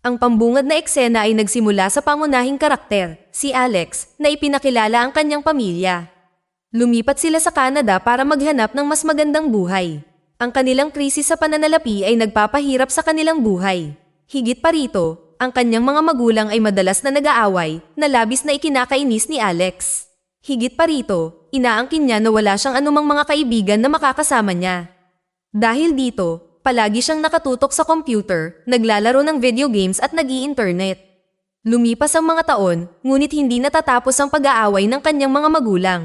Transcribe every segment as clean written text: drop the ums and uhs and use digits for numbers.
Ang pambungad na eksena ay nagsimula sa pangunahing karakter, si Alex, na ipinakilala ang kanyang pamilya. Lumipat sila sa Canada para maghanap ng mas magandang buhay. Ang kanilang krisis sa pananalapi ay nagpapahirap sa kanilang buhay. Higit pa rito, ang kanyang mga magulang ay madalas na nag-aaway, na labis na ikinakainis ni Alex. Higit pa rito, inaangkin niya na wala siyang anumang mga kaibigan na makakasama niya. Dahil dito, palagi siyang nakatutok sa computer, naglalaro ng video games at nag-i-internet. Lumipas ang mga taon, ngunit hindi natatapos ang pag-aaway ng kanyang mga magulang.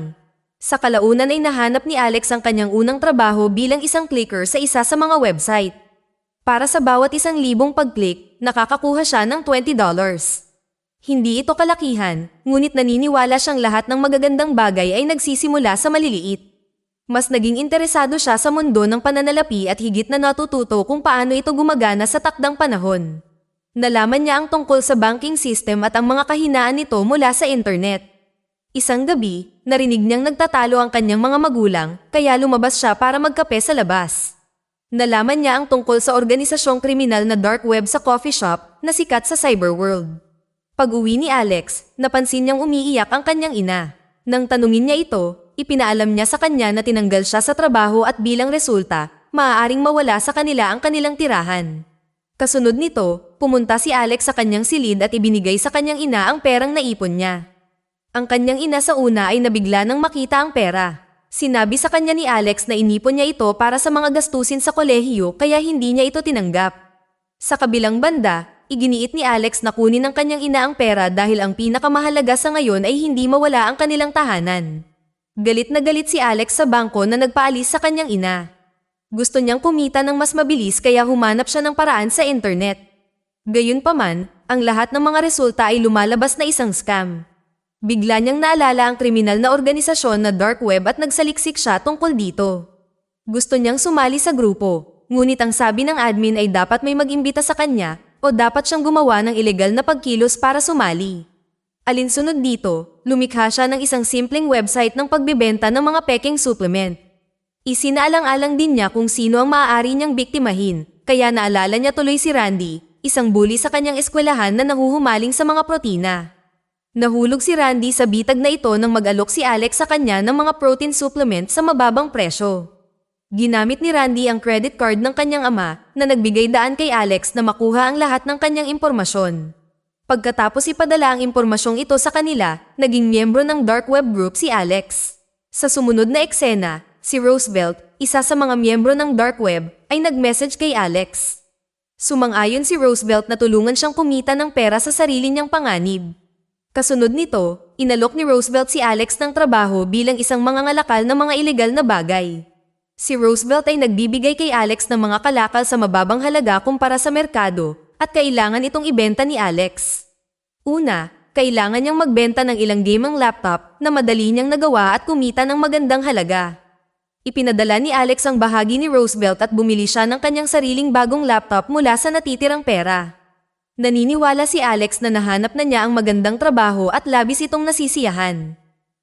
Sa kalaunan ay nahanap ni Alex ang kanyang unang trabaho bilang isang clicker sa isa sa mga website. Para sa bawat 1,000 pag-click, nakakakuha siya ng $20. Hindi ito kalakihan, ngunit naniniwala siyang lahat ng magagandang bagay ay nagsisimula sa maliliit. Mas naging interesado siya sa mundo ng pananalapi at higit na natututo kung paano ito gumagana sa takdang panahon. Nalaman niya ang tungkol sa banking system at ang mga kahinaan nito mula sa internet. Isang gabi, narinig niyang nagtatalo ang kanyang mga magulang, kaya lumabas siya para magkape sa labas. Nalaman niya ang tungkol sa organisasyong kriminal na dark web sa coffee shop na sikat sa cyberworld. Pag-uwi ni Alex, napansin niyang umiiyak ang kanyang ina. Nang tanungin niya ito, ipinaalam niya sa kanya na tinanggal siya sa trabaho at bilang resulta, maaaring mawala sa kanila ang kanilang tirahan. Kasunod nito, pumunta si Alex sa kanyang silid at ibinigay sa kanyang ina ang perang naipon niya. Ang kanyang ina sa una ay nabigla nang makita ang pera. Sinabi sa kanya ni Alex na inipon niya ito para sa mga gastusin sa kolehiyo kaya hindi niya ito tinanggap. Sa kabilang banda, iginiit ni Alex na kunin ng kanyang ina ang pera dahil ang pinakamahalaga sa ngayon ay hindi mawala ang kanilang tahanan. Galit na galit si Alex sa bangko na nagpaalis sa kanyang ina. Gusto niyang kumita ng mas mabilis kaya humanap siya ng paraan sa internet. Gayunpaman, ang lahat ng mga resulta ay lumalabas na isang scam. Bigla niyang naalala ang kriminal na organisasyon na dark web at nagsaliksik siya tungkol dito. Gusto niyang sumali sa grupo, ngunit ang sabi ng admin ay dapat may mag-imbita sa kanya o dapat siyang gumawa ng ilegal na pagkilos para sumali. Alinsunod dito, lumikha siya ng isang simpleng website ng pagbibenta ng mga peking supplement. Isinaalang-alang din niya kung sino ang maaari niyang biktimahin, kaya naalala niya tuloy si Randy, isang bully sa kanyang eskwelahan na nahuhumaling sa mga protina. Nahulog si Randy sa bitag na ito nang mag-alok si Alex sa kanya ng mga protein supplement sa mababang presyo. Ginamit ni Randy ang credit card ng kanyang ama na nagbigay daan kay Alex na makuha ang lahat ng kanyang impormasyon. Pagkatapos ipadala ang impormasyong ito sa kanila, naging miyembro ng dark web group si Alex. Sa sumunod na eksena, si Roosevelt, isa sa mga miyembro ng dark web, ay nag-message kay Alex. Sumang-ayon si Roosevelt na tulungan siyang kumita ng pera sa sarili niyang panganib. Kasunod nito, inalok ni Roosevelt si Alex ng trabaho bilang isang mangangalakal ng mga ilegal na bagay. Si Roosevelt ay nagbibigay kay Alex ng mga kalakal sa mababang halaga kumpara sa merkado at kailangan itong ibenta ni Alex. Una, kailangan niyang magbenta ng ilang gaming laptop na madali niyang nagawa at kumita ng magandang halaga. Ipinadala ni Alex ang bahagi ni Roosevelt at bumili siya ng kanyang sariling bagong laptop mula sa natitirang pera. Naniniwala si Alex na nahanap na niya ang magandang trabaho at labis itong nasisiyahan.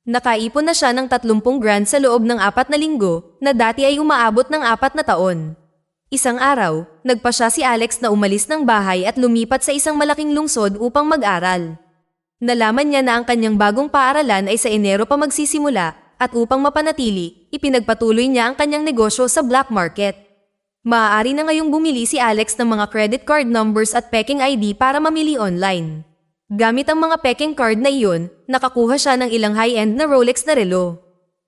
Nakaipon na siya ng 30,000 sa loob ng 4 na linggo na dati ay umaabot ng 4 na taon. Isang araw, nagpa siya si Alex na umalis ng bahay at lumipat sa isang malaking lungsod upang mag-aral. Nalaman niya na ang kanyang bagong paaralan ay sa Enero pa magsisimula at upang mapanatili, ipinagpatuloy niya ang kanyang negosyo sa black market. Maaari na ngayong bumili si Alex ng mga credit card numbers at peking ID para mamili online. Gamit ang mga peking card na iyon, nakakuha siya ng ilang high-end na Rolex na relo.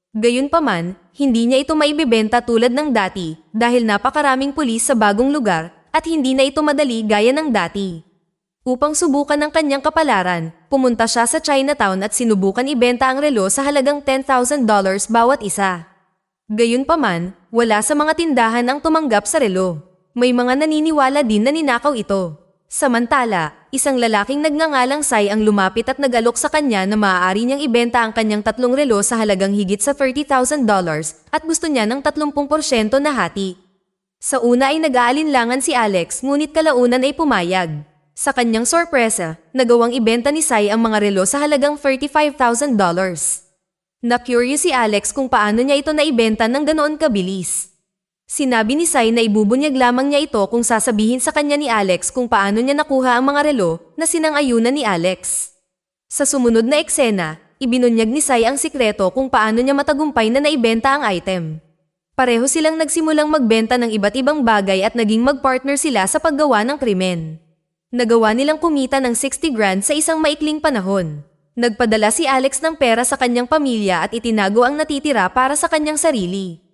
Gayunpaman, hindi niya ito maibibenta tulad ng dati dahil napakaraming pulis sa bagong lugar at hindi na ito madali gaya ng dati. Upang subukan ang kanyang kapalaran, pumunta siya sa Chinatown at sinubukan ibenta ang relo sa halagang $10,000 bawat isa. Gayunpaman, wala sa mga tindahan ang tumanggap sa relo. May mga naniniwala din na ninakaw ito. Samantala, isang lalaking nagngangalang Sai ang lumapit at nag-alok sa kanya na maaari niyang ibenta ang kanyang 3 relo sa halagang higit sa $30,000 at gusto niya ng 30% na hati. Sa una ay nag-aalinlangan si Alex ngunit kalaunan ay pumayag. Sa kanyang sorpresa, nagawang ibenta ni Sai ang mga relo sa halagang $35,000. Na-curious si Alex kung paano niya ito naibenta ng ganoon kabilis. Sinabi ni Sai na ibubunyag lamang niya ito kung sasabihin sa kanya ni Alex kung paano niya nakuha ang mga relo na sinang-ayunan ni Alex. Sa sumunod na eksena, ibinunyag ni Sai ang sikreto kung paano niya matagumpay na naibenta ang item. Pareho silang nagsimulang magbenta ng iba't ibang bagay at naging magpartner sila sa paggawa ng krimen. Nagawa nilang kumita ng 60 grand sa isang maikling panahon. Nagpadala si Alex ng pera sa kanyang pamilya at itinago ang natitira para sa kanyang sarili.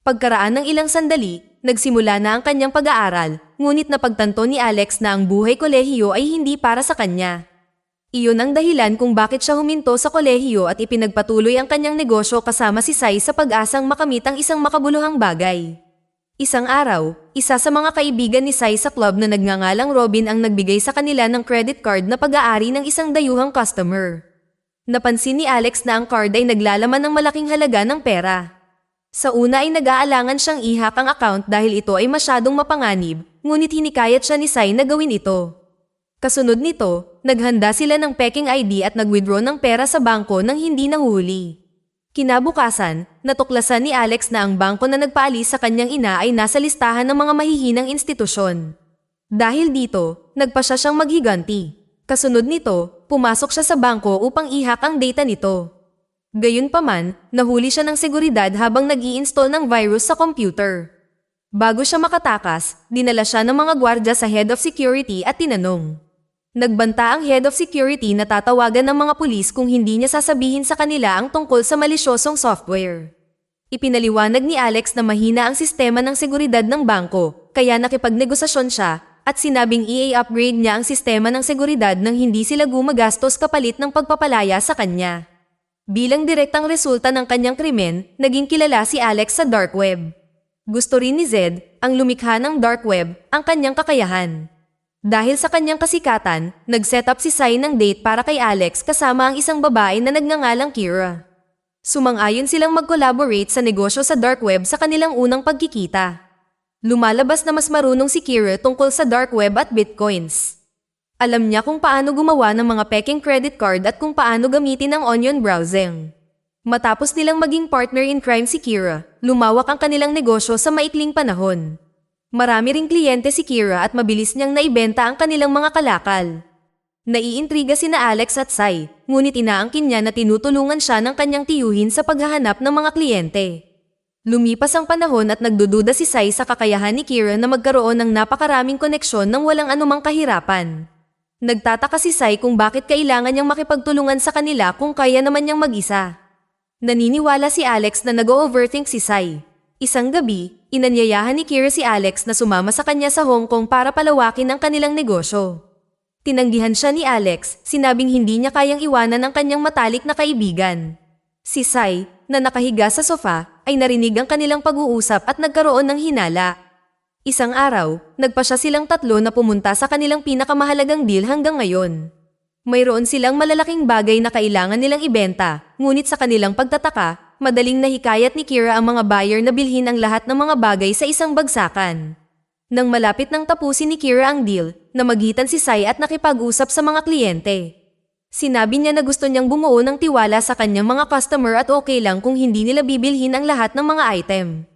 Pagkaraan ng ilang sandali, nagsimula na ang kanyang pag-aaral, ngunit napagtanto ni Alex na ang buhay kolehiyo ay hindi para sa kanya. Iyon ang dahilan kung bakit siya huminto sa kolehiyo at ipinagpatuloy ang kanyang negosyo kasama si Sai sa pag-asang makamit ang isang makabuluhang bagay. Isang araw, isa sa mga kaibigan ni Sai sa club na nagngangalang Robin ang nagbigay sa kanila ng credit card na pag-aari ng isang dayuhang customer. Napansin ni Alex na ang card ay naglalaman ng malaking halaga ng pera. Sa una ay nag-aalangan siyang ihak ang account dahil ito ay masyadong mapanganib, ngunit hinikayat siya ni Sai na gawin ito. Kasunod nito, naghanda sila ng peking ID at nag-withdraw ng pera sa bangko nang hindi nahuhuli. Kinabukasan, natuklasan ni Alex na ang bangko na nagpaalis sa kanyang ina ay nasa listahan ng mga mahihinang institusyon. Dahil dito, nagpa siya siyang maghiganti. Kasunod nito, pumasok siya sa bangko upang ihak ang data nito. Gayunpaman, nahuli siya ng seguridad habang nag-i-install ng virus sa computer. Bago siya makatakas, dinala siya ng mga gwardya sa head of security at tinanong. Nagbanta ang head of security na tatawagan ng mga pulis kung hindi niya sasabihin sa kanila ang tungkol sa malisyosong software. Ipinaliwanag ni Alex na mahina ang sistema ng seguridad ng bangko, kaya nakipagnegosasyon siya at sinabing i-upgrade niya ang sistema ng seguridad nang hindi sila gumagastos kapalit ng pagpapalaya sa kanya. Bilang direktang resulta ng kanyang krimen, naging kilala si Alex sa dark web. Gusto rin ni Zed, ang lumikha ng dark web, ang kanyang kakayahan. Dahil sa kanyang kasikatan, nag-set up si Sai ng date para kay Alex kasama ang isang babae na nagngangalang Kira. Sumang-ayon silang mag-collaborate sa negosyo sa dark web sa kanilang unang pagkikita. Lumalabas na mas marunong si Kira tungkol sa dark web at bitcoins. Alam niya kung paano gumawa ng mga peking credit card at kung paano gamitin ang onion browsing. Matapos nilang maging partner in crime si Kira, lumawak ang kanilang negosyo sa maikling panahon. Marami ring kliyente si Kira at mabilis niyang naibenta ang kanilang mga kalakal. Naiintriga sina Alex at Sai, ngunit inaangkin niya na tinutulungan siya ng kanyang tiyuhin sa paghahanap ng mga kliyente. Lumipas ang panahon at nagdududa si Sai sa kakayahan ni Kira na magkaroon ng napakaraming koneksyon nang walang anumang kahirapan. Nagtataka si Sai kung bakit kailangan niyang makipagtulungan sa kanila kung kaya naman niyang mag-isa. Naniniwala si Alex na nag-overthink si Sai. Isang gabi, inanyayahan ni Kira si Alex na sumama sa kanya sa Hong Kong para palawakin ang kanilang negosyo. Tinanggihan siya ni Alex, sinabing hindi niya kayang iwanan ang kanyang matalik na kaibigan. Si Sai, na nakahiga sa sofa, ay narinig ang kanilang pag-uusap at nagkaroon ng hinala. Isang araw, nagpa siya silang tatlo na pumunta sa kanilang pinakamahalagang deal hanggang ngayon. Mayroon silang malalaking bagay na kailangan nilang ibenta, ngunit sa kanilang pagtataka, madaling nahikayat ni Kira ang mga buyer na bilhin ang lahat ng mga bagay sa isang bagsakan. Nang malapit nang tapusin ni Kira ang deal, namagitan si Sai at nakipag-usap sa mga kliyente. Sinabi niya na gusto niyang bumuo ng tiwala sa kanyang mga customer at okay lang kung hindi nila bibilhin ang lahat ng mga item.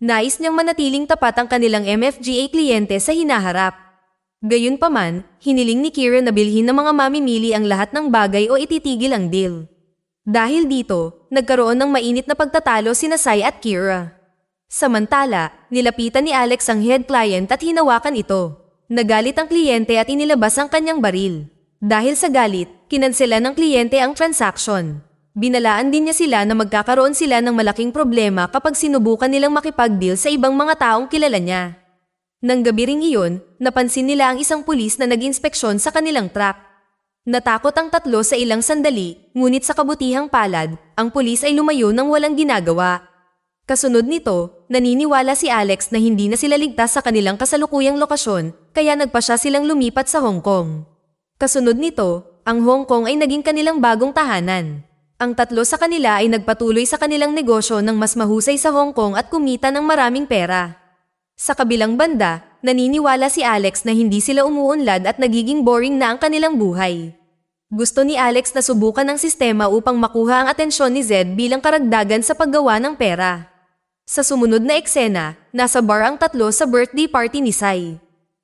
Nais niyang manatiling tapat ang kanilang MFGA kliyente sa hinaharap. Gayunpaman, hiniling ni Kira na bilhin ng mga mamimili ang lahat ng bagay o ititigil ang deal. Dahil dito, nagkaroon ng mainit na pagtatalo sina Sai at Kira. Samantala, nilapitan ni Alex ang head client at hinawakan ito. Nagalit ang kliyente at inilabas ang kanyang baril. Dahil sa galit, kinansela ng kliyente ang transaction. Binalaan din niya sila na magkakaroon sila ng malaking problema kapag sinubukan nilang makipag-deal sa ibang mga taong kilala niya. Nang gabi ring iyon, napansin nila ang isang pulis na nag-inspeksyon sa kanilang truck. Natakot ang tatlo sa ilang sandali, ngunit sa kabutihang palad, ang pulis ay lumayo nang walang ginagawa. Kasunod nito, naniniwala si Alex na hindi na sila ligtas sa kanilang kasalukuyang lokasyon, kaya nagpa siya silang lumipat sa Hong Kong. Kasunod nito, ang Hong Kong ay naging kanilang bagong tahanan. Ang tatlo sa kanila ay nagpatuloy sa kanilang negosyo ng mas mahusay sa Hong Kong at kumita ng maraming pera. Sa kabilang banda, naniniwala si Alex na hindi sila umuunlad at nagiging boring na ang kanilang buhay. Gusto ni Alex na subukan ang sistema upang makuha ang atensyon ni Zed bilang karagdagan sa paggawa ng pera. Sa sumunod na eksena, nasa bar ang tatlo sa birthday party ni Sai.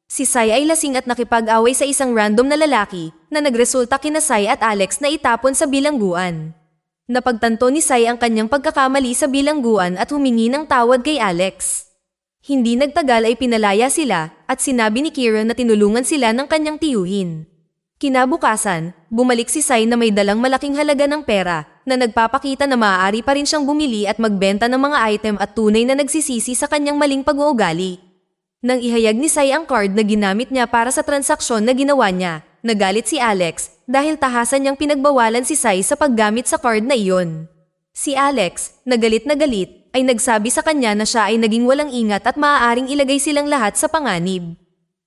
Si Sai ay lasing at nakipag-away sa isang random na lalaki na nagresulta kina Sai at Alex na itapon sa bilangguan. Napagtanto ni Sai ang kanyang pagkakamali sa bilangguan at humingi ng tawad kay Alex. Hindi nagtagal ay pinalaya sila at sinabi ni Kira na tinulungan sila ng kanyang tiyuhin. Kinabukasan, bumalik si Sai na may dalang malaking halaga ng pera na nagpapakita na maaari pa rin siyang bumili at magbenta ng mga item at tunay na nagsisisi sa kanyang maling pag-uugali. Nang ihayag ni Sai ang card na ginamit niya para sa transaksyon na ginawa niya, nagalit si Alex dahil tahasan niyang pinagbawalan si Sai sa paggamit sa card na iyon. Si Alex, na galit, ay nagsabi sa kanya na siya ay naging walang ingat at maaaring ilagay silang lahat sa panganib.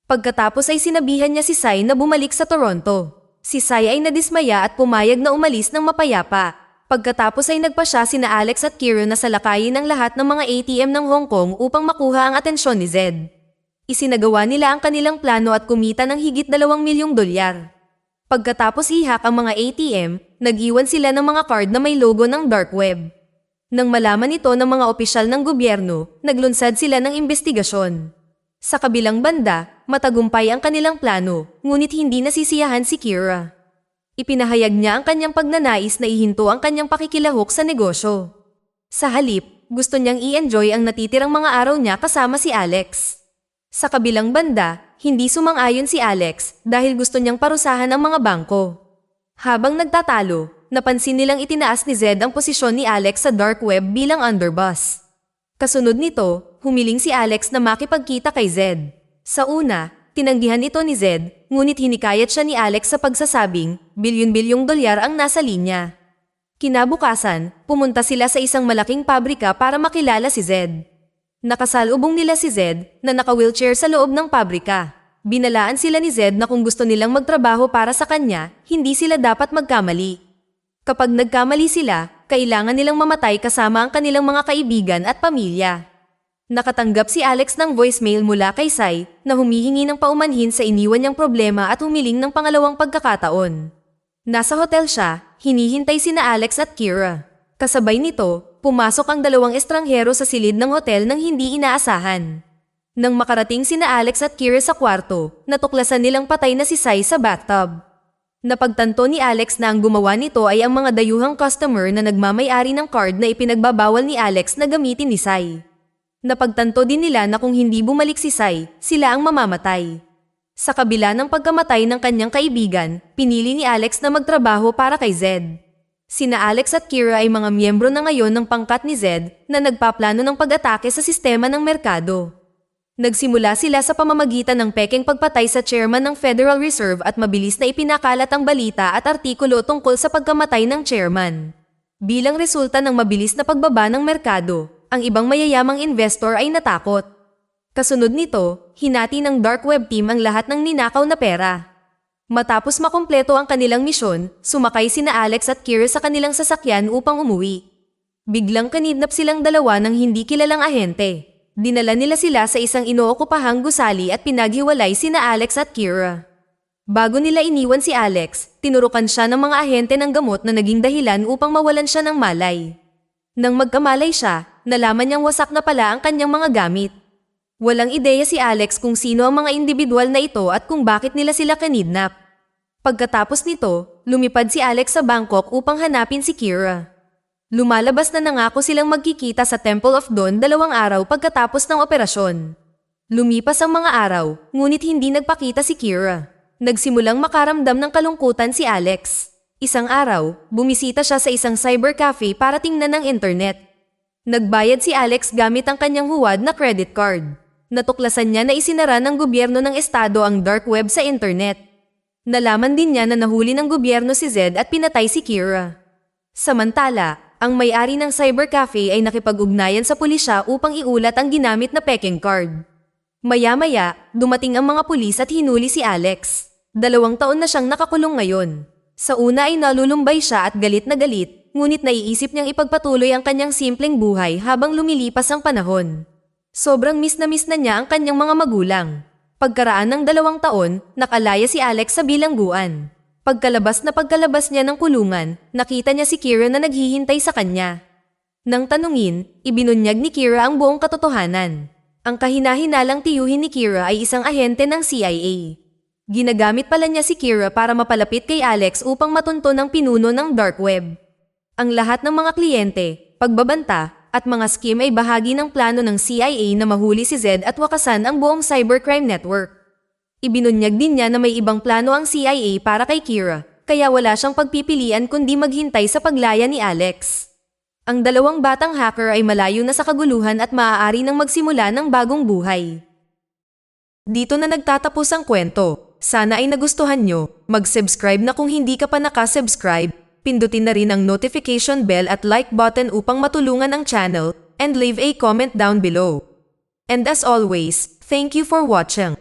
Pagkatapos ay sinabihan niya si Sai na bumalik sa Toronto. Si Sai ay nadismaya at pumayag na umalis ng mapayapa. Pagkatapos ay nagpa siya sina Alex at Kira na salakayin ang lahat ng mga ATM ng Hong Kong upang makuha ang atensyon ni Zed. Isinagawa nila ang kanilang plano at kumita ng higit 2 milyong dolyar. Pagkatapos ihak ang mga ATM, nag-iwan sila ng mga card na may logo ng dark web. Nang malaman ito ng mga opisyal ng gobyerno, naglunsad sila ng investigasyon. Sa kabilang banda, matagumpay ang kanilang plano, ngunit hindi nasisiyahan si Kira. Ipinahayag niya ang kanyang pagnanais na ihinto ang kanyang pakikilahok sa negosyo. Sa halip, gusto niyang i-enjoy ang natitirang mga araw niya kasama si Alex. Sa kabilang banda, hindi sumang-ayon si Alex dahil gusto niyang parusahan ang mga bangko. Habang nagtatalo, napansin nilang itinaas ni Zed ang posisyon ni Alex sa dark web bilang underboss. Kasunod nito, humiling si Alex na makipagkita kay Zed. Sa una, tinanggihan ito ni Zed, ngunit hinikayat siya ni Alex sa pagsasabing, bilyon-bilyong dolyar ang nasa linya. Kinabukasan, pumunta sila sa isang malaking pabrika para makilala si Zed. Nakasalubong nila si Zed na naka-wheelchair sa loob ng pabrika. Binalaan sila ni Zed na kung gusto nilang magtrabaho para sa kanya, hindi sila dapat magkamali. Kapag nagkamali sila, kailangan nilang mamatay kasama ang kanilang mga kaibigan at pamilya. Nakatanggap si Alex ng voicemail mula kay Sai na humihingi ng paumanhin sa iniwan niyang problema at humiling ng pangalawang pagkakataon. Nasa hotel siya, hinihintay sina Alex at Kira. Kasabay nito, pumasok ang 2 estranghero sa silid ng hotel nang hindi inaasahan. Nang makarating sina Alex at Kira sa kwarto, natuklasan nilang patay na si Sai sa bathtub. Napagtanto ni Alex na ang gumawa nito ay ang mga dayuhang customer na nagmamay-ari ng card na ipinagbabawal ni Alex na gamitin ni Sai. Napagtanto din nila na kung hindi bumalik si Sai, sila ang mamamatay. Sa kabila ng pagkamatay ng kanyang kaibigan, pinili ni Alex na magtrabaho para kay Zed. Sina Alex at Kira ay mga miyembro na ngayon ng pangkat ni Zed na nagpaplano ng pag-atake sa sistema ng merkado. Nagsimula sila sa pamamagitan ng pekeng pagpatay sa chairman ng Federal Reserve at mabilis na ipinakalat ang balita at artikulo tungkol sa pagkamatay ng chairman. Bilang resulta ng mabilis na pagbaba ng merkado, ang ibang mayayamang investor ay natakot. Kasunod nito, hinati ng dark web team ang lahat ng ninakaw na pera. Matapos makumpleto ang kanilang misyon, sumakay sina Alex at Kira sa kanilang sasakyan upang umuwi. Biglang kanidnap silang dalawa ng hindi kilalang ahente. Dinala nila sila sa isang inookupahang gusali at pinaghiwalay sina Alex at Kira. Bago nila iniwan si Alex, tinurukan siya ng mga ahente ng gamot na naging dahilan upang mawalan siya ng malay. Nang magkamalay siya, nalaman niyang wasak na pala ang kanyang mga gamit. Walang ideya si Alex kung sino ang mga individual na ito at kung bakit nila sila kanidnap. Pagkatapos nito, lumipad si Alex sa Bangkok upang hanapin si Kira. Lumalabas na nangako silang magkikita sa Temple of Dawn 2 araw pagkatapos ng operasyon. Lumipas ang mga araw, ngunit hindi nagpakita si Kira. Nagsimulang makaramdam ng kalungkutan si Alex. Isang araw, bumisita siya sa isang cybercafe para tingnan ng internet. Nagbayad si Alex gamit ang kanyang huwad na credit card. Natuklasan niya na isinara ng gobyerno ng estado ang dark web sa internet. Nalaman din niya na nahuli ng gobyerno si Zed at pinatay si Kira. Samantala, ang may-ari ng cybercafe ay nakipag-ugnayan sa pulisya upang iulat ang ginamit na peking card. Maya-maya, dumating ang mga pulis at hinuli si Alex. 2 taon na siyang nakakulong ngayon. Sa una ay nalulumbay siya at galit na galit, ngunit naiisip niyang ipagpatuloy ang kanyang simpleng buhay habang lumilipas ang panahon. Sobrang miss na niya ang kanyang mga magulang. Pagkaraan ng 2 taon, nakalaya si Alex sa bilangguan. Pagkalabas niya ng kulungan, nakita niya si Kira na naghihintay sa kanya. Nang tanungin, ibinunyag ni Kira ang buong katotohanan. Ang kahina-hinalang tiyuhin ni Kira ay isang ahente ng CIA. Ginagamit pala niya si Kira para mapalapit kay Alex upang matunto ng pinuno ng dark web. Ang lahat ng mga kliyente, pagbabanta, at mga scheme ay bahagi ng plano ng CIA na mahuli si Zed at wakasan ang buong cybercrime network. Ibinunyag din niya na may ibang plano ang CIA para kay Kira, kaya wala siyang pagpipilian kundi maghintay sa paglaya ni Alex. Ang dalawang batang hacker ay malayo na sa kaguluhan at maaari nang magsimula ng bagong buhay. Dito na nagtatapos ang kwento. Sana ay nagustuhan nyo. Mag-subscribe na kung hindi ka pa nakasubscribe. Pindutin na rin ang notification bell at like button upang matulungan ang channel, and leave a comment down below. And as always, thank you for watching.